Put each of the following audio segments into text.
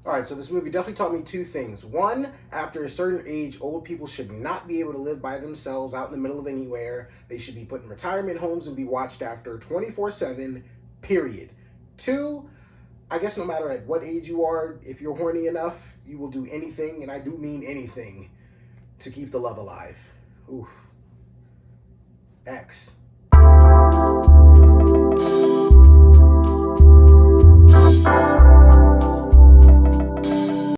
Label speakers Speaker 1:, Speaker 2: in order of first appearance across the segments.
Speaker 1: All right, so this movie definitely taught me two things. One, after a certain age, old people should not be able to live by themselves out in the middle of anywhere. They should be put in retirement homes and be watched after 24/7, period. Two, I guess no matter at what age you are, if you're horny enough, you will do anything, and I do mean anything, to keep the love alive. Ooh. X.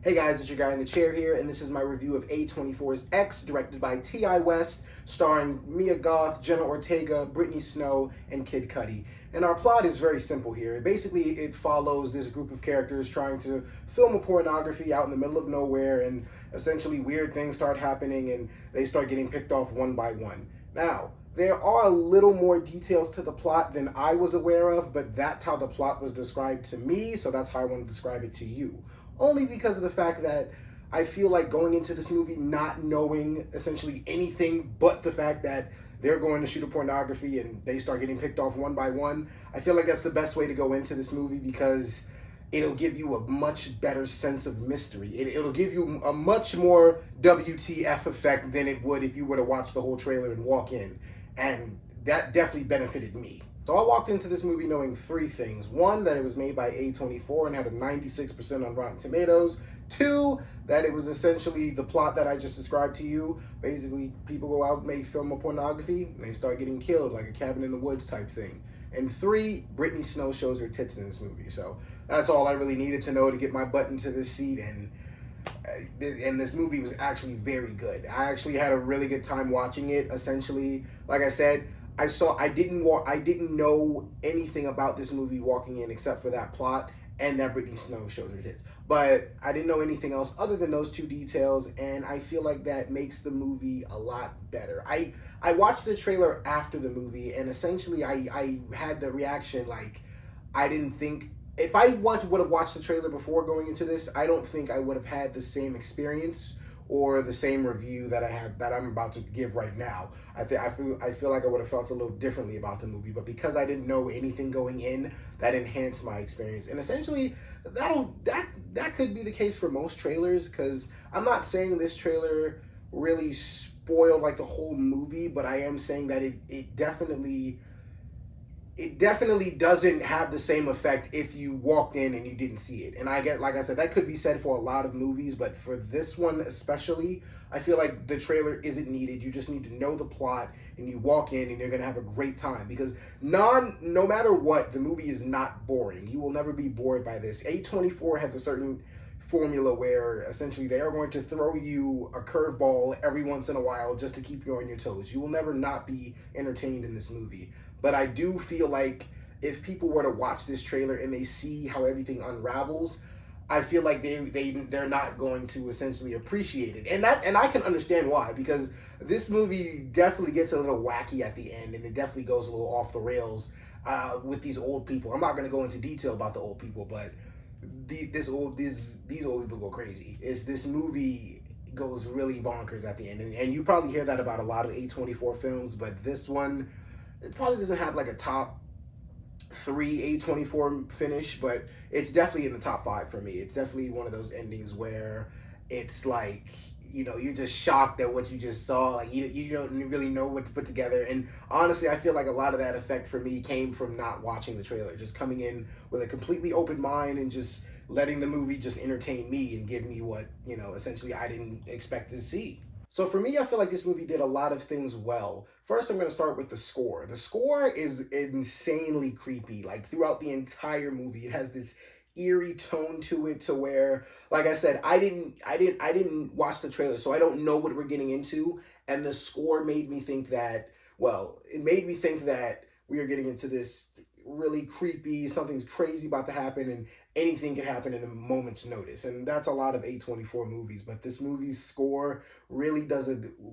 Speaker 1: Hey guys, it's your guy in the chair here, and this is my review of A24's X, directed by T.I. West, starring Mia Goth, Jenna Ortega, Brittany Snow, and Kid Cudi. And our plot is very simple here. Basically, it follows this group of characters trying to film a pornography out in the middle of nowhere, and essentially weird things start happening, and they start getting picked off one by one. Now, there are a little more details to the plot than I was aware of, but that's how the plot was described to me, so that's how I want to describe it to you. Only because of the fact that I feel like going into this movie not knowing essentially anything but the fact that they're going to shoot a pornography and they start getting picked off one by one, I feel like that's the best way to go into this movie because it'll give you a much better sense of mystery. It'll give you a much more WTF effect than it would if you were to watch the whole trailer and walk in. And that definitely benefited me. So I walked into this movie knowing three things. One, that it was made by A24 and had a 96% on Rotten Tomatoes. Two, that it was essentially the plot that I just described to you. Basically, people go out and make film of pornography, and they start getting killed, like a cabin in the woods type thing. And three, Brittany Snow shows her tits in this movie. So that's all I really needed to know to get my butt into this seat, and this movie was actually very good. I actually had a really good time watching it. Essentially, like I said, I didn't know anything about this movie walking in except for that plot and that Brittany Snow shows her tits. But I didn't know anything else other than those two details, and I feel like that makes the movie a lot better. I watched the trailer after the movie, and essentially I had the reaction like I didn't think if I would have watched the trailer before going into this, I don't think I would have had the same experience or the same review that I'm about to give right now. I feel like I would have felt a little differently about the movie, but because I didn't know anything going in, that enhanced my experience. And essentially, that could be the case for most trailers, because I'm not saying this trailer really spoiled like the whole movie, but I am saying that it definitely doesn't have the same effect if you walked in and you didn't see it. And like I said, that could be said for a lot of movies, but for this one especially, I feel like the trailer isn't needed. You just need to know the plot, and you walk in and you're gonna have a great time, because no matter what, the movie is not boring. You will never be bored by this. A24 has a certain formula where essentially they are going to throw you a curveball every once in a while just to keep you on your toes. You will never not be entertained in this movie. But I do feel like if people were to watch this trailer and they see how everything unravels, I feel like they're not going to essentially appreciate it. And I can understand why, because this movie definitely gets a little wacky at the end, and it definitely goes a little off the rails with these old people. I'm not going to go into detail about the old people, but these old people go crazy. This movie goes really bonkers at the end, and you probably hear that about a lot of A24 films, but this one, it probably doesn't have like a top 3 A24 finish, but it's definitely in the top 5 for me. It's definitely one of those endings where it's like, you're just shocked at what you just saw. Like you don't really know what to put together. And honestly, I feel like a lot of that effect for me came from not watching the trailer, just coming in with a completely open mind and just letting the movie just entertain me and give me what, essentially I didn't expect to see. So for me, I feel like this movie did a lot of things well. First, I'm going to start with the score. The score is insanely creepy. Like throughout the entire movie, it has this eerie tone to it, to where, like I said, I didn't watch the trailer, so I don't know what we're getting into. And the score made me think that, it made me think that we are getting into this really creepy, something's crazy about to happen, and anything can happen in a moment's notice. And that's a lot of A24 movies, but this movie's score really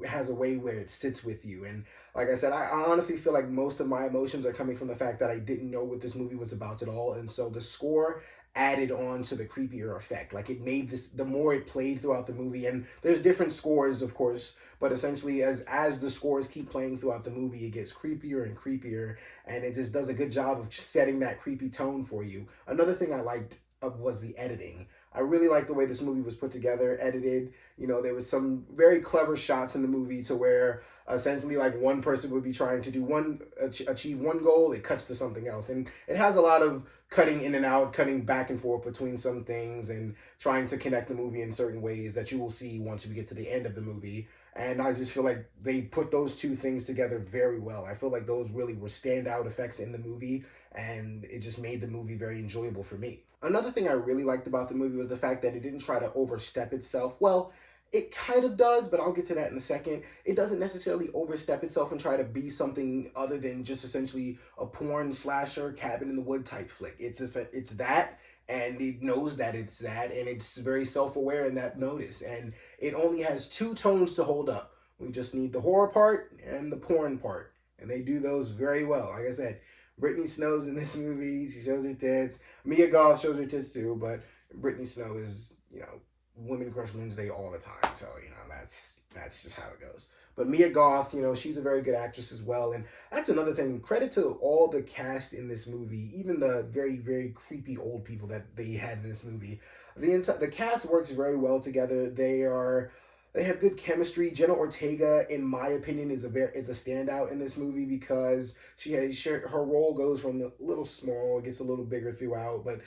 Speaker 1: has a way where it sits with you. And like I said, I honestly feel like most of my emotions are coming from the fact that I didn't know what this movie was about at all. And so the score added on to the creepier effect. Like it made this, the more it played throughout the movie, and there's different scores, of course, but essentially as the scores keep playing throughout the movie, it gets creepier and creepier, and it just does a good job of setting that creepy tone for you. Another thing I liked was the editing. I really like the way this movie was put together, edited. There was some very clever shots in the movie to where essentially like one person would be trying to do achieve one goal, it cuts to something else, and it has a lot of cutting in and out, cutting back and forth between some things, and trying to connect the movie in certain ways that you will see once we get to the end of the movie. And I just feel like they put those two things together very well. I feel like those really were standout effects in the movie, and it just made the movie very enjoyable for me. Another thing I really liked about the movie was the fact that it didn't try to overstep itself. Well, it kind of does, but I'll get to that in a second. It doesn't necessarily overstep itself and try to be something other than just essentially a porn slasher cabin in the wood type flick. It's that, and it knows that it's that, and it's very self-aware in that notice. And it only has two tones to hold up. We just need the horror part and the porn part, and they do those very well. Like I said, Brittany Snow's in this movie. She shows her tits. Mia Goth shows her tits too, but Brittany Snow is, Women Crush Wednesday all the time. So, that's just how it goes. But Mia Goth, she's a very good actress as well. And that's another thing. Credit to all the cast in this movie, even the very, very creepy old people that they had in this movie. The cast works very well together. They have good chemistry. Jenna Ortega, in my opinion, is a standout in this movie because her role goes from a little small, it gets a little bigger throughout, but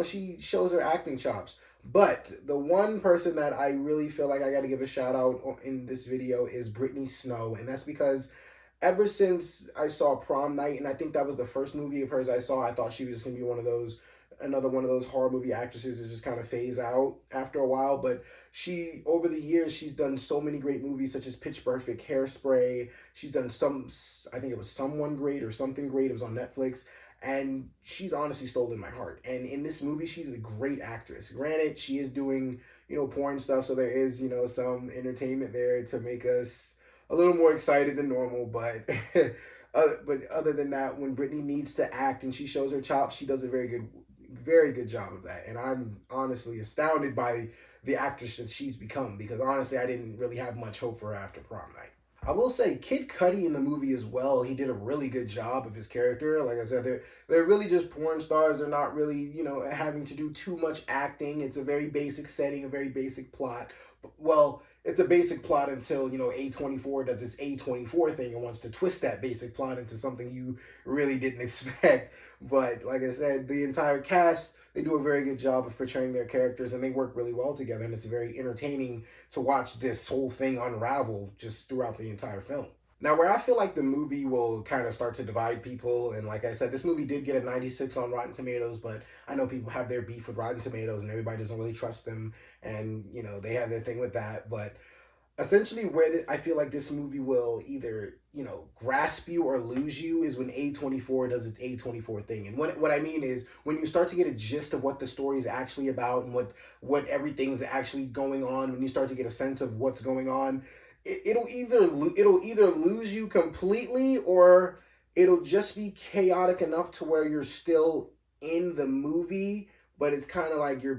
Speaker 1: she shows her acting chops. But the one person that I really feel like I got to give a shout out in this video is Brittany Snow, and that's because ever since I saw Prom Night, and I think that was the first movie of hers I saw, I thought she was going to be another one of those horror movie actresses that just kind of phase out after a while. But over the years, she's done so many great movies such as Pitch Perfect, Hairspray. She's done I think it was Someone Great or Something Great. It was on Netflix. And she's honestly stolen my heart. And in this movie, she's a great actress. Granted, she is doing, porn stuff, so there is, some entertainment there to make us a little more excited than normal. But but other than that, when Brittany needs to act and she shows her chops, she does a very good job of that. And I'm honestly astounded by the actress that she's become, because honestly, I didn't really have much hope for her after Prom Night. I will say Kid Cudi in the movie as well, he did a really good job of his character. Like I said, they're really just porn stars. They're not really, having to do too much acting. It's a very basic setting, a very basic plot. Well, it's a basic plot until, A24 does its A24 thing and wants to twist that basic plot into something you really didn't expect. But like I said, the entire cast, they do a very good job of portraying their characters, and they work really well together, and it's very entertaining to watch this whole thing unravel just throughout the entire film. Now, where I feel like the movie will kind of start to divide people, and like I said, this movie did get a 96 on Rotten Tomatoes, but I know people have their beef with Rotten Tomatoes, and everybody doesn't really trust them, and, they have their thing with that. But essentially where I feel like this movie will either, grasp you or lose you is when A24 does its A24 thing. And what I mean is when you start to get a gist of what the story is actually about and what everything's actually going on, when you start to get a sense of what's going on, it'll either lose you completely, or it'll just be chaotic enough to where you're still in the movie, but it's kind of like you're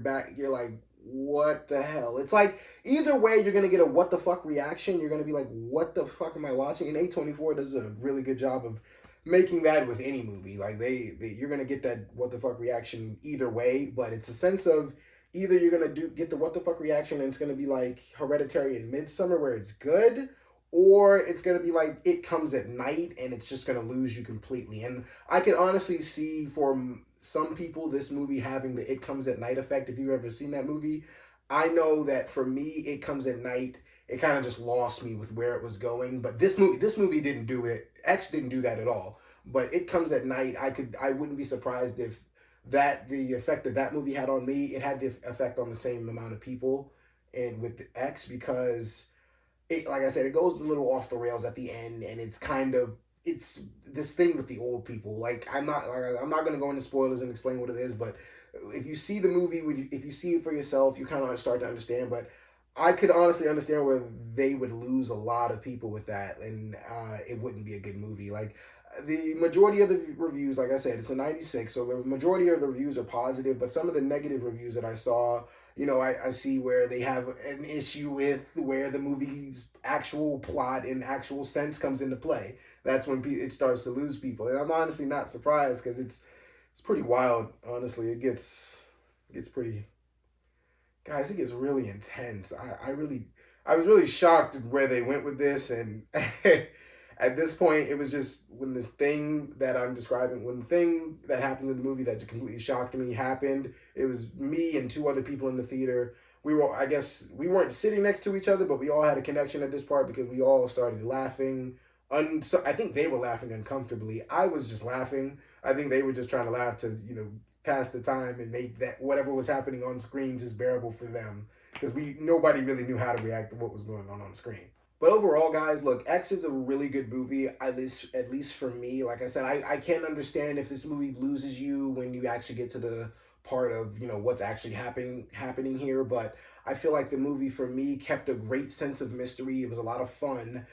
Speaker 1: like, what the hell? It's like either way, you're gonna get a what the fuck reaction. You're gonna be like, what the fuck am I watching? And A24 does a really good job of making that with any movie. Like you're gonna get that what the fuck reaction either way, but it's a sense of either you're gonna get the what the fuck reaction and it's gonna be like Hereditary and Midsummer where it's good, or it's gonna be like It Comes at Night and it's just gonna lose you completely. And I can honestly see for some people this movie having the It Comes at Night effect. If you've ever seen that movie, I know that for me, It Comes at Night, it kind of just lost me with where it was going. But this movie didn't do it. Actually didn't do that at all. But It Comes at Night, I wouldn't be surprised if the effect that movie had on me, it had the effect on the same amount of people and with the X, because like I said, it goes a little off the rails at the end, and it's this thing with the old people. Like I'm not gonna go into spoilers and explain what it is, but if you see the movie, if you see it for yourself, you kind of start to understand. But I could honestly understand where they would lose a lot of people with that, and it wouldn't be a good movie. Like the majority of the reviews, like I said, it's a 96, so the majority of the reviews are positive, but some of the negative reviews that I saw, I see where they have an issue with where the movie's actual plot and actual sense comes into play. That's when it starts to lose people, and I'm honestly not surprised because it's pretty wild. Honestly, it gets pretty Guys, it gets really intense. I was really shocked at where they went with this, and at this point, it was just when this thing that I'm describing, when the thing that happens in the movie that completely shocked me happened. It was me and two other people in the theater. We were, I guess, we weren't sitting next to each other, but we all had a connection at this part because we all started laughing. So I think they were laughing uncomfortably. I was just laughing. I think they were just trying to laugh to, pass the time and make that whatever was happening on screen just bearable for them because we nobody really knew how to react to what was going on screen. But overall, guys, look, X is a really good movie. At least for me, like I said, I can't understand if this movie loses you when you actually get to the part of what's actually happening here. But I feel like the movie for me kept a great sense of mystery. It was a lot of fun.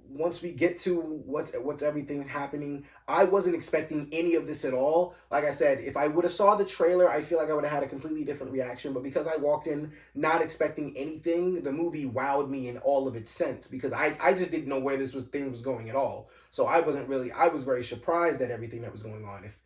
Speaker 1: Once we get to what's everything happening, I wasn't expecting any of this at all. Like I said, if I would have saw the trailer, I feel like I would have had a completely different reaction. But because I walked in not expecting anything, the movie wowed me in all of its sense because I just didn't know where thing was going at all. So I was very surprised at everything that was going on. If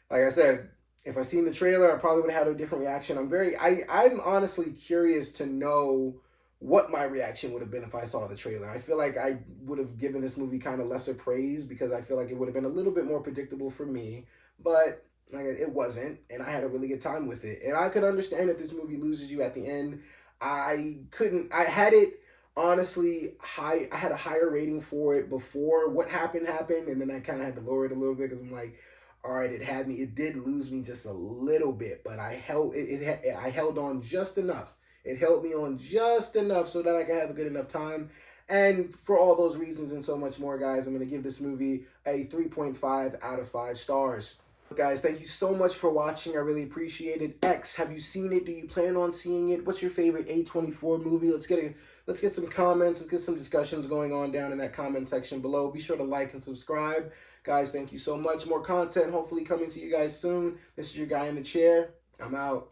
Speaker 1: like I said, if I seen the trailer, I probably would have had a different reaction. I'm honestly curious to know what my reaction would have been if I saw the trailer. I feel like I would have given this movie kind of lesser praise because I feel like it would have been a little bit more predictable for me, but like it wasn't, and I had a really good time with it. And I could understand if this movie loses you at the end. I couldn't. I had it honestly high. I had a higher rating for it before what happened, and then I kind of had to lower it a little bit because I'm like, all right, it had me. It did lose me just a little bit, but I held it. I held on just enough. It held me on just enough so that I could have a good enough time. And for all those reasons and so much more, guys, I'm going to give this movie a 3.5 out of 5 stars. Guys, thank you so much for watching. I really appreciate it. X, have you seen it? Do you plan on seeing it? What's your favorite A24 movie? Let's get some comments. Let's get some discussions going on down in that comment section below. Be sure to like and subscribe. Guys, thank you so much. More content hopefully coming to you guys soon. This is your guy in the chair. I'm out.